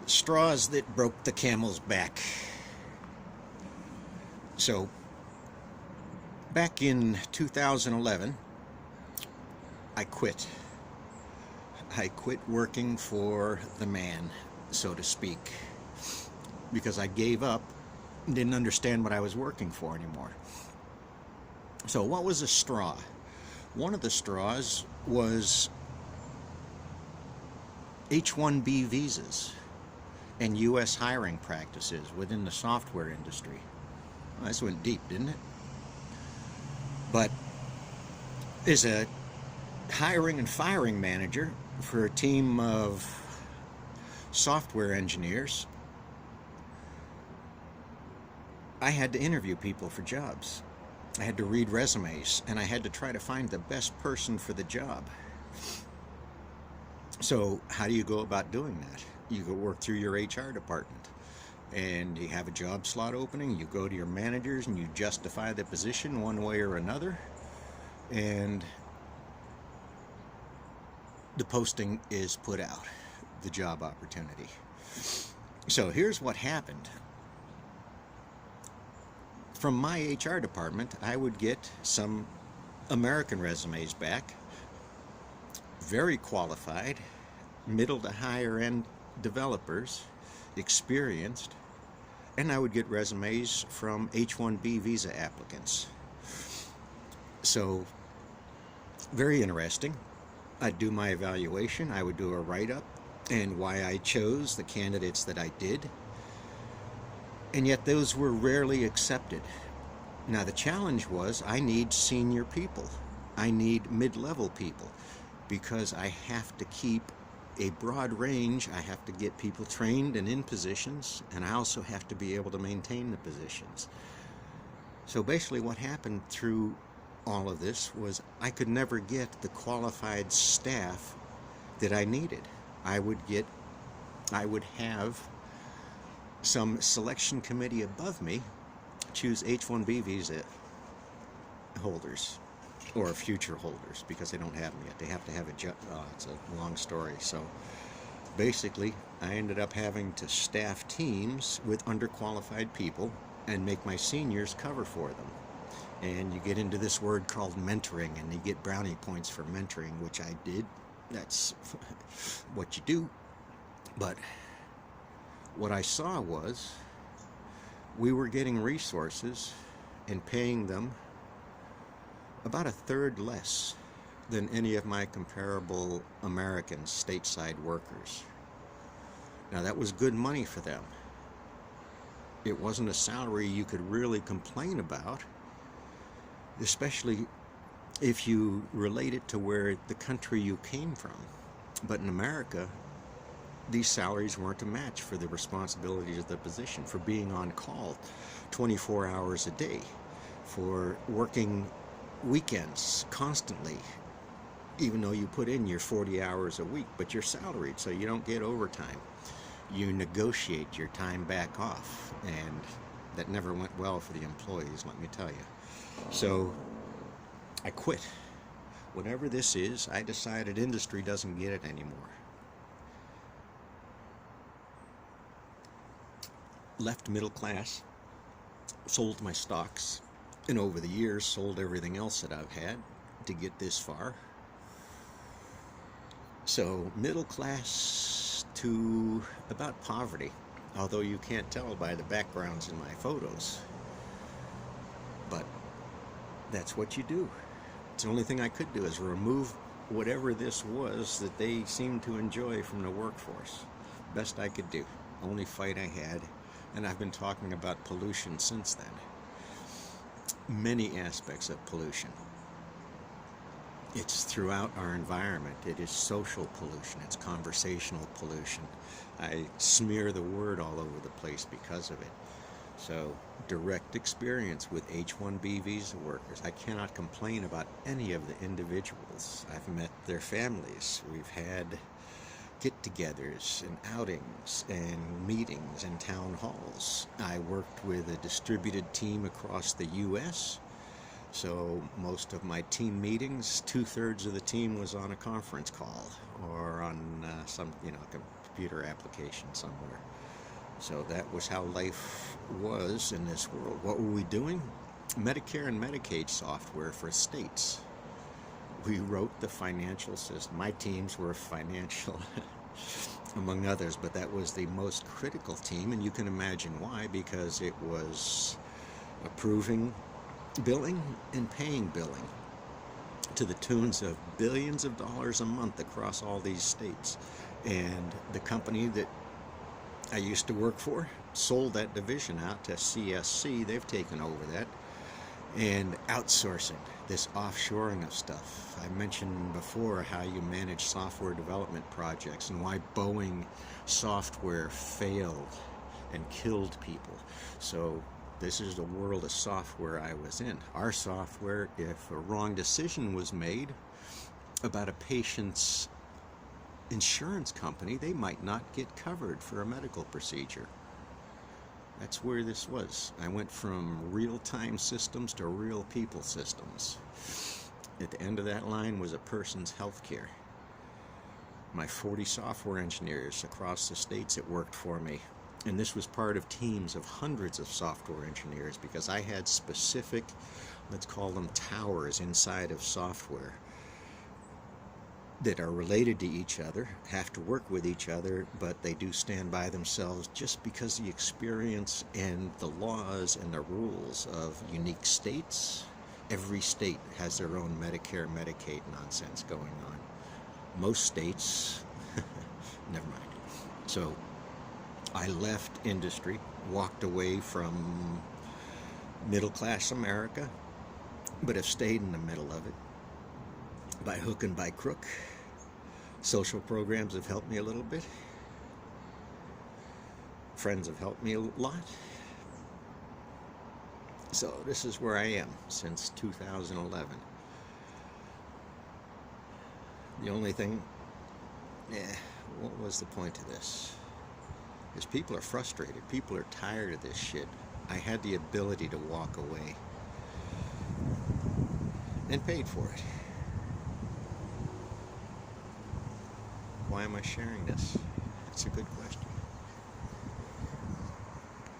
Straws that broke the camel's back. So, back in 2011, I quit. I quit working for the man, so to speak, because I gave up and didn't understand what I was working for anymore. So, what was a straw? One of the straws was H-1B visas and U.S. hiring practices within the software industry. Well, this went deep, didn't it? But as a hiring and firing manager for a team of software engineers, I had to interview people for jobs. I had to read resumes, and I had to try to find the best person for the job. So how do you go about doing that? You go work through your HR department, and you have a job slot opening. You go to your managers and you justify the position one way or another, and the posting is put out, the job opportunity. So here's what happened. From my HR department, I would get some American resumes back, very qualified, middle to higher end developers, experienced, and I would get resumes from H-1B visa applicants. So, very interesting. I'd do my evaluation, I would do a write-up, and why I chose the candidates that I did, and yet those were rarely accepted. Now the challenge was I need senior people. I need mid-level people because I have to keep a broad range. I have to get people trained and in positions, and I also have to be able to maintain the positions. So basically what happened through all of this was I could never get the qualified staff that I needed. I would have some selection committee above me choose H-1B visa holders or future holders because they don't have them yet. They have to have a job. It's a long story. So basically, I ended up having to staff teams with underqualified people and make my seniors cover for them. And you get into this word called mentoring, and you get brownie points for mentoring, which I did. That's what you do. But what I saw was we were getting resources and paying them about a third less than any of my comparable American stateside workers. Now that was good money for them. It wasn't a salary you could really complain about, especially if you relate it to where the country you came from. But in America, these salaries weren't a match for the responsibilities of the position, for being on call 24 hours a day, for working weekends constantly, even though you put in your 40 hours a week, but you're salaried, so you don't get overtime. You negotiate your time back off, and that never went well for the employees, let me tell you. So I quit. Whatever this is, I decided industry doesn't get it anymore. Left middle class, sold my stocks, and over the years sold everything else that I've had to get this far. So middle class to about poverty, although you can't tell by the backgrounds in my photos. But that's what you do. It's the only thing I could do is remove whatever this was that they seemed to enjoy from the workforce. Best I could do. Only fight I had. And I've been talking about pollution since then. Many aspects of pollution. It's throughout our environment. It is social pollution. It's conversational pollution. I smear the word all over the place because of it. So, direct experience with H-1B visa workers. I cannot complain about any of the individuals. I've met their families. We've had get-togethers and outings and meetings and town halls. I worked with a distributed team across the U.S., so most of my team meetings, 2/3 of the team was on a conference call or on some, computer application somewhere. So that was how life was in this world. What were we doing? Medicare and Medicaid software for states. We wrote the financial system. My teams were financial, among others, but that was the most critical team, and you can imagine why, because it was approving billing and paying billing to the tunes of billions of dollars a month across all these states. And the company that I used to work for sold that division out to CSC. They've taken over that. And outsourcing, this offshoring of stuff. I mentioned before how you manage software development projects and why Boeing software failed and killed people. So this is the world of software I was in. Our software, if a wrong decision was made about a patient's insurance company, they might not get covered for a medical procedure. That's where this was. I went from real-time systems to real people systems. At the end of that line was a person's health care. My 40 software engineers across the states that worked for me. And this was part of teams of hundreds of software engineers, because I had specific, let's call them towers inside of software that are related to each other, have to work with each other, but they do stand by themselves just because of the experience and the laws and the rules of unique states. Every state has their own Medicare, Medicaid nonsense going on. Most states, never mind. So I left industry, walked away from middle-class America, but have stayed in the middle of it. By hook and by crook. Social programs have helped me a little bit. Friends have helped me a lot. So this is where I am since 2011. The only thing, what was the point of this? Because people are frustrated. People are tired of this shit. I had the ability to walk away and paid for it. Why am I sharing this? That's a good question.